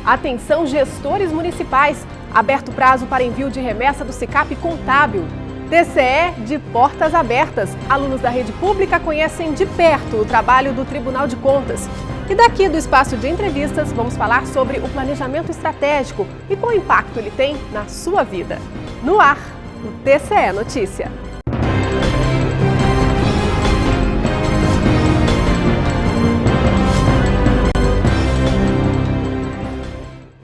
Atenção, gestores municipais. Aberto prazo para envio de remessa do SICAP Contábil. TCE de portas abertas. Alunos da rede pública conhecem de perto o trabalho do Tribunal de Contas. E daqui do espaço de entrevistas, vamos falar sobre o planejamento estratégico e qual impacto ele tem na sua vida. No ar, o TCE Notícia.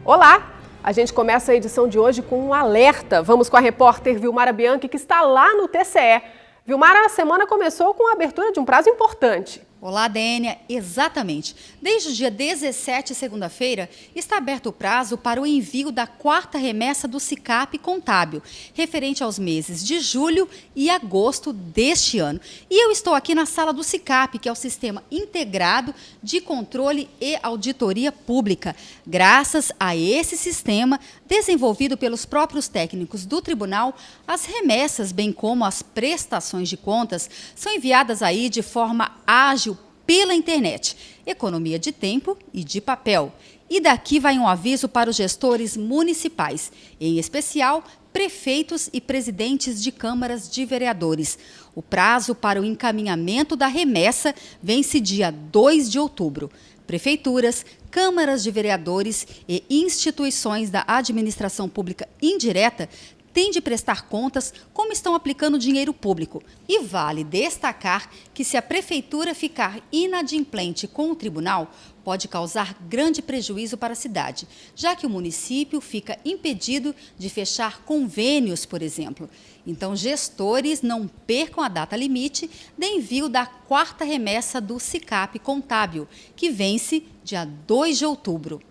Olá! A gente começa a edição de hoje com um alerta. Vamos com a repórter Vilmara Bianchi, que está lá no TCE. Vilmara, a semana começou com a abertura de um prazo importante. Olá, Dênia. Exatamente. Desde o dia 17, segunda-feira, está aberto o prazo para o envio da quarta remessa do SICAP Contábil, referente aos meses de julho e agosto deste ano. E eu estou aqui na sala do SICAP, que é o Sistema Integrado de Controle e Auditoria Pública. Graças a esse sistema, desenvolvido pelos próprios técnicos do tribunal, as remessas, bem como as prestações de contas, são enviadas aí de forma ágil pela internet, economia de tempo e de papel. E daqui vai um aviso para os gestores municipais, em especial prefeitos e presidentes de câmaras de vereadores. O prazo para o encaminhamento da remessa vence dia 2 de outubro. Prefeituras, câmaras de vereadores e instituições da administração pública indireta têm de prestar contas como estão aplicando dinheiro público. E vale destacar que se a prefeitura ficar inadimplente com o tribunal, pode causar grande prejuízo para a cidade, já que o município fica impedido de fechar convênios, por exemplo. Então, gestores não percam a data limite de envio da quarta remessa do SICAP Contábil, que vence dia 2 de outubro.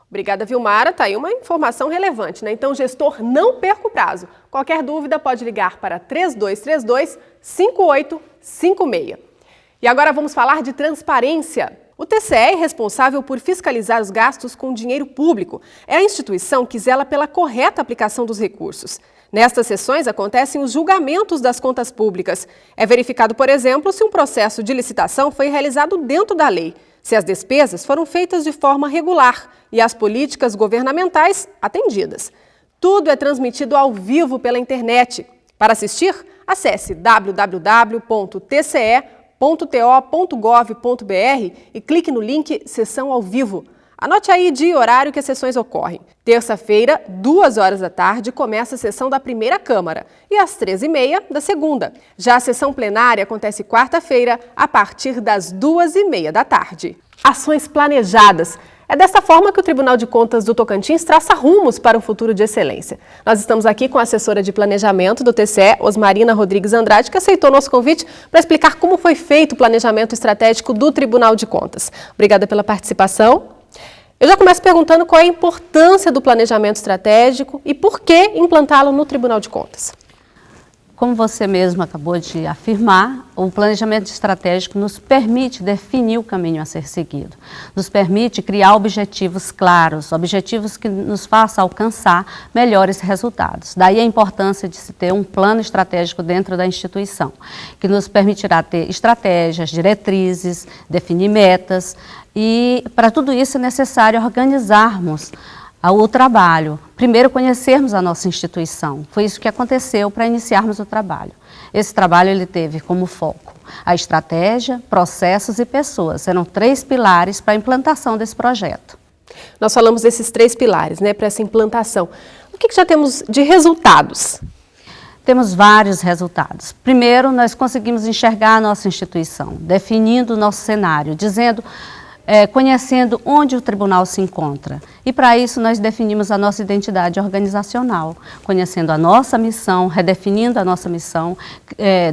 Obrigada, Vilmara. Tá aí uma informação relevante, né? Então, gestor, não perca o prazo. Qualquer dúvida pode ligar para 3232-5856. E agora vamos falar de transparência. O TCE é responsável por fiscalizar os gastos com dinheiro público. É a instituição que zela pela correta aplicação dos recursos. Nestas sessões acontecem os julgamentos das contas públicas. É verificado, por exemplo, se um processo de licitação foi realizado dentro da lei, se as despesas foram feitas de forma regular e as políticas governamentais atendidas. Tudo é transmitido ao vivo pela internet. Para assistir, acesse www.tce.to.gov.br e clique no link Sessão ao Vivo. Anote aí dia e horário que as sessões ocorrem. Terça-feira, 2 horas da tarde, começa a sessão da primeira Câmara e às 13h30 da segunda. Já a sessão plenária acontece quarta-feira, a partir das 2h30 da tarde. Ações planejadas. É desta forma que o Tribunal de Contas do Tocantins traça rumos para um futuro de excelência. Nós estamos aqui com a assessora de planejamento do TCE, Osmarina Rodrigues Andrade, que aceitou nosso convite para explicar como foi feito o planejamento estratégico do Tribunal de Contas. Obrigada pela participação. Eu já começo perguntando qual é a importância do planejamento estratégico e por que implantá-lo no Tribunal de Contas. Como você mesmo acabou de afirmar, o planejamento estratégico nos permite definir o caminho a ser seguido, nos permite criar objetivos claros, objetivos que nos façam alcançar melhores resultados. Daí a importância de se ter um plano estratégico dentro da instituição, que nos permitirá ter estratégias, diretrizes, definir metas, e para tudo isso é necessário organizarmos o trabalho. Primeiro, conhecermos a nossa instituição. Foi isso que aconteceu para iniciarmos o trabalho. Esse trabalho ele teve como foco a estratégia, processos e pessoas. Eram 3 pilares para a implantação desse projeto. Nós falamos desses 3 pilares, né, para essa implantação. O que já temos de resultados? Temos vários resultados. Primeiro, nós conseguimos enxergar a nossa instituição, definindo o nosso cenário, conhecendo onde o tribunal se encontra. E para isso nós definimos a nossa identidade organizacional, conhecendo a nossa missão, redefinindo a nossa missão,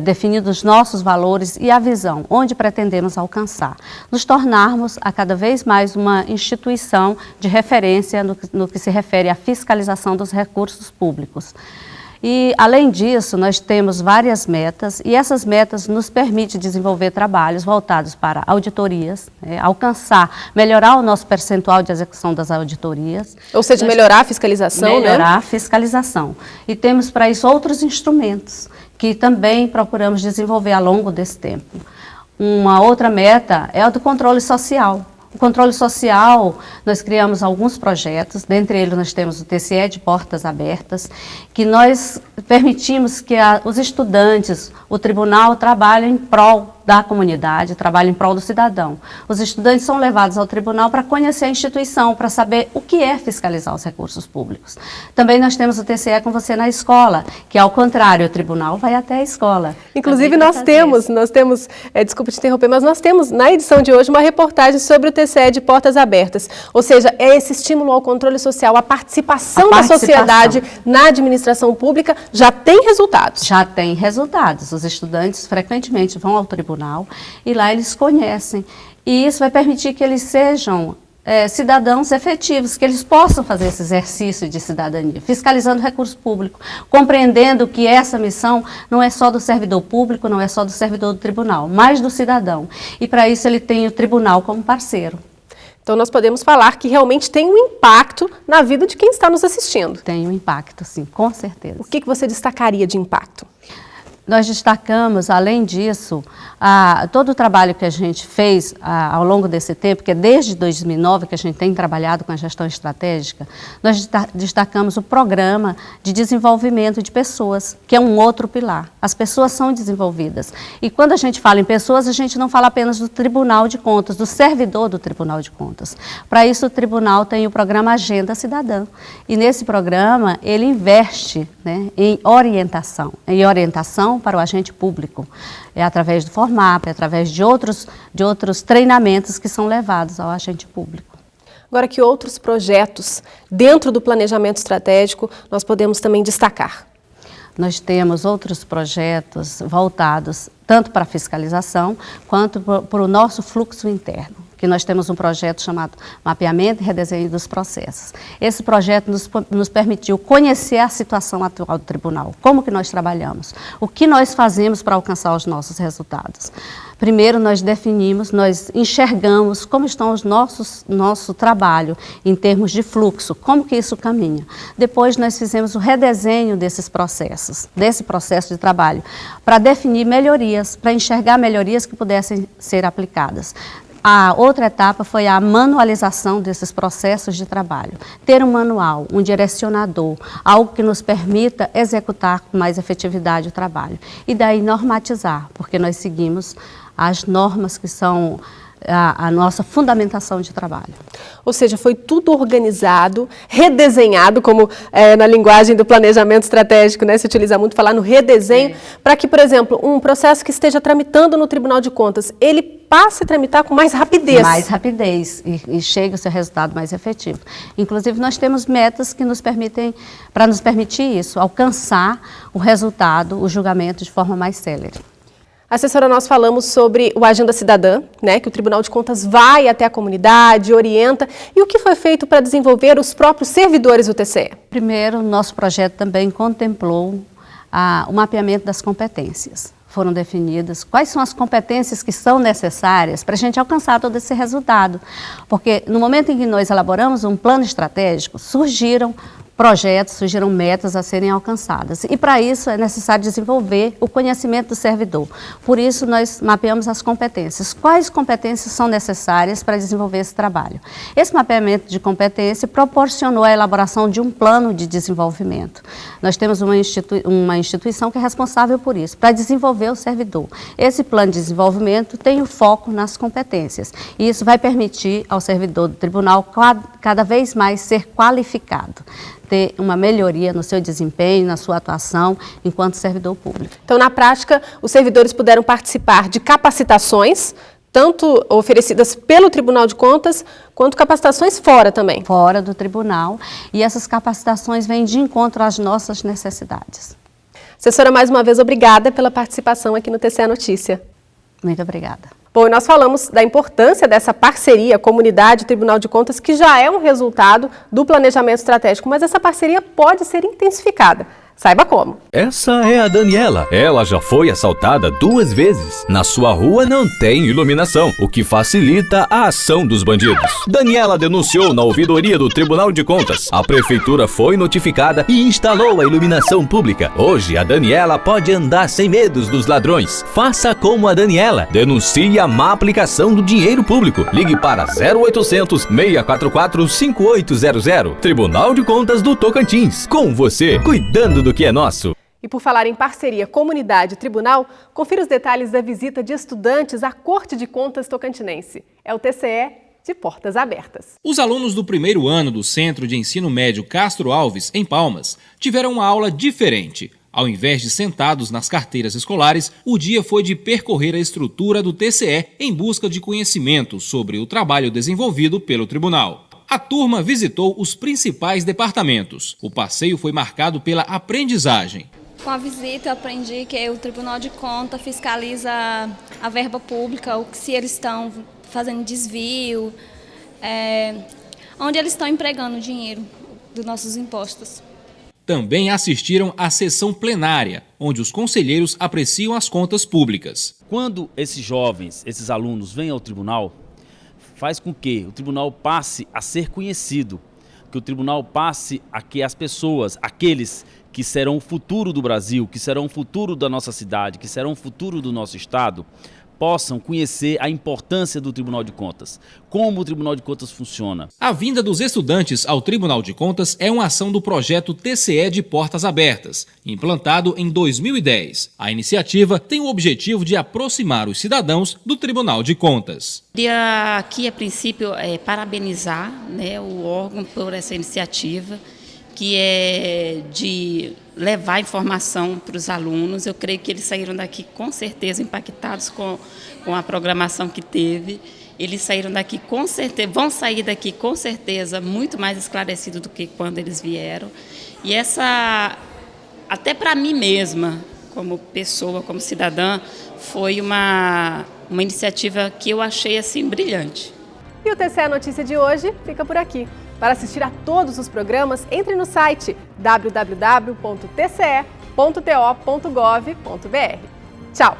definindo os nossos valores e a visão, onde pretendemos alcançar. Nos tornarmos a cada vez mais uma instituição de referência no que se refere à fiscalização dos recursos públicos. E, além disso, nós temos várias metas e essas metas nos permitem desenvolver trabalhos voltados para auditorias, melhorar o nosso percentual de execução das auditorias. Ou seja, melhorar a fiscalização, melhorar a fiscalização. E temos para isso outros instrumentos que também procuramos desenvolver ao longo desse tempo. Uma outra meta é a do controle social. O controle social, nós criamos alguns projetos, dentre eles nós temos o TCE de Portas Abertas, que nós permitimos que os estudantes, o tribunal trabalhe em prol da comunidade, trabalhe em prol do cidadão. Os estudantes são levados ao tribunal para conhecer a instituição, para saber o que é fiscalizar os recursos públicos. Também nós temos o TCE com você na escola, que ao contrário, o tribunal vai até a escola. Inclusive nós temos, desculpa te interromper, mas nós temos na edição de hoje uma reportagem sobre o TCE de Portas Abertas. Ou seja, é esse estímulo ao controle social, a participação da sociedade na administração pública já tem resultados. Já tem resultados. Os estudantes frequentemente vão ao tribunal e lá eles conhecem. E isso vai permitir que eles sejam cidadãos efetivos, que eles possam fazer esse exercício de cidadania, fiscalizando o recurso público, compreendendo que essa missão não é só do servidor público, não é só do servidor do tribunal, mas do cidadão. E para isso ele tem o tribunal como parceiro. Então nós podemos falar que realmente tem um impacto na vida de quem está nos assistindo. Tem um impacto, sim, com certeza. O que você destacaria de impacto? Nós destacamos, além disso, todo o trabalho que a gente fez ao longo desse tempo, que é desde 2009 que a gente tem trabalhado com a gestão estratégica, nós destacamos o programa de desenvolvimento de pessoas, que é um outro pilar. As pessoas são desenvolvidas. E quando a gente fala em pessoas, a gente não fala apenas do Tribunal de Contas, do servidor do Tribunal de Contas. Para isso, o Tribunal tem o programa Agenda Cidadã. E nesse programa, ele investe, né, em orientação para o agente público, através do Formap, através de outros treinamentos que são levados ao agente público. Agora, que outros projetos dentro do planejamento estratégico nós podemos também destacar? Nós temos outros projetos voltados tanto para a fiscalização quanto para o nosso fluxo interno, que nós temos um projeto chamado Mapeamento e Redesenho dos Processos. Esse projeto nos permitiu conhecer a situação atual do tribunal, como que nós trabalhamos, o que nós fazemos para alcançar os nossos resultados. Primeiro, nós definimos, nós enxergamos como está nosso trabalho em termos de fluxo, como que isso caminha. Depois, nós fizemos o redesenho desses processos, desse processo de trabalho, para definir melhorias, para enxergar melhorias que pudessem ser aplicadas. A outra etapa foi a manualização desses processos de trabalho. Ter um manual, um direcionador, algo que nos permita executar com mais efetividade o trabalho. E daí normatizar, porque nós seguimos as normas que são a nossa fundamentação de trabalho. Ou seja, foi tudo organizado, redesenhado, como na linguagem do planejamento estratégico, né, se utiliza muito falar no redesenho, para que, por exemplo, um processo que esteja tramitando no Tribunal de Contas, ele passe a tramitar com mais rapidez. Mais rapidez e chegue ao seu resultado mais efetivo. Inclusive, nós temos metas que nos permitem, para nos permitir isso, alcançar o resultado, o julgamento de forma mais célere. Assessora, nós falamos sobre o Agenda Cidadã, né, que o Tribunal de Contas vai até a comunidade, orienta. E o que foi feito para desenvolver os próprios servidores do TCE? Primeiro, nosso projeto também contemplou o mapeamento das competências. Foram definidas quais são as competências que são necessárias para a gente alcançar todo esse resultado. Porque no momento em que nós elaboramos um plano estratégico, surgiram projetos, surgiram metas a serem alcançadas. E para isso é necessário desenvolver o conhecimento do servidor. Por isso nós mapeamos as competências. Quais competências são necessárias para desenvolver esse trabalho? Esse mapeamento de competência proporcionou a elaboração de um plano de desenvolvimento. Nós temos uma instituição que é responsável por isso, para desenvolver o servidor. Esse plano de desenvolvimento tem o foco nas competências. E isso vai permitir ao servidor do tribunal cada vez mais ser qualificado, ter uma melhoria no seu desempenho, na sua atuação enquanto servidor público. Então, na prática, os servidores puderam participar de capacitações, tanto oferecidas pelo Tribunal de Contas, quanto capacitações fora também. Fora do tribunal, e essas capacitações vêm de encontro às nossas necessidades. Assessora, mais uma vez, obrigada pela participação aqui no TCE Notícia. Muito obrigada. Bom, e nós falamos da importância dessa parceria comunidade e Tribunal de Contas, que já é um resultado do planejamento estratégico, mas essa parceria pode ser intensificada. Saiba como. Essa é a Daniela. Ela já foi assaltada 2 vezes. Na sua rua não tem iluminação, o que facilita a ação dos bandidos. Daniela denunciou na ouvidoria do Tribunal de Contas. A prefeitura foi notificada e instalou a iluminação pública. Hoje, a Daniela pode andar sem medos dos ladrões. Faça como a Daniela. Denuncie a má aplicação do dinheiro público. Ligue para 0800 644 5800. Tribunal de Contas do Tocantins. Com você, cuidando do que é nosso. E por falar em parceria comunidade e tribunal, confira os detalhes da visita de estudantes à Corte de Contas Tocantinense. É o TCE de portas abertas. Os alunos do primeiro ano do Centro de Ensino Médio Castro Alves, em Palmas, tiveram uma aula diferente. Ao invés de sentados nas carteiras escolares, o dia foi de percorrer a estrutura do TCE em busca de conhecimento sobre o trabalho desenvolvido pelo tribunal. A turma visitou os principais departamentos. O passeio foi marcado pela aprendizagem. Com a visita eu aprendi que o Tribunal de Contas fiscaliza a verba pública, se eles estão fazendo desvio, onde eles estão empregando o dinheiro dos nossos impostos. Também assistiram à sessão plenária, onde os conselheiros apreciam as contas públicas. Quando esses jovens, esses alunos vêm ao tribunal, faz com que o tribunal passe a ser conhecido, que o tribunal passe a que as pessoas, aqueles que serão o futuro do Brasil, que serão o futuro da nossa cidade, que serão o futuro do nosso estado, possam conhecer a importância do Tribunal de Contas, como o Tribunal de Contas funciona. A vinda dos estudantes ao Tribunal de Contas é uma ação do projeto TCE de Portas Abertas, implantado em 2010. A iniciativa tem o objetivo de aproximar os cidadãos do Tribunal de Contas. Queria aqui, a princípio, parabenizar, o órgão por essa iniciativa, que é de levar informação para os alunos. Eu creio que eles saíram daqui com certeza impactados com a programação que teve. Eles saíram daqui com certeza, vão sair daqui com certeza muito mais esclarecidos do que quando eles vieram. E essa, até para mim mesma, como pessoa, como cidadã, foi uma iniciativa que eu achei assim brilhante. E o TCE Notícia de hoje fica por aqui. Para assistir a todos os programas, entre no site www.tce.to.gov.br. Tchau!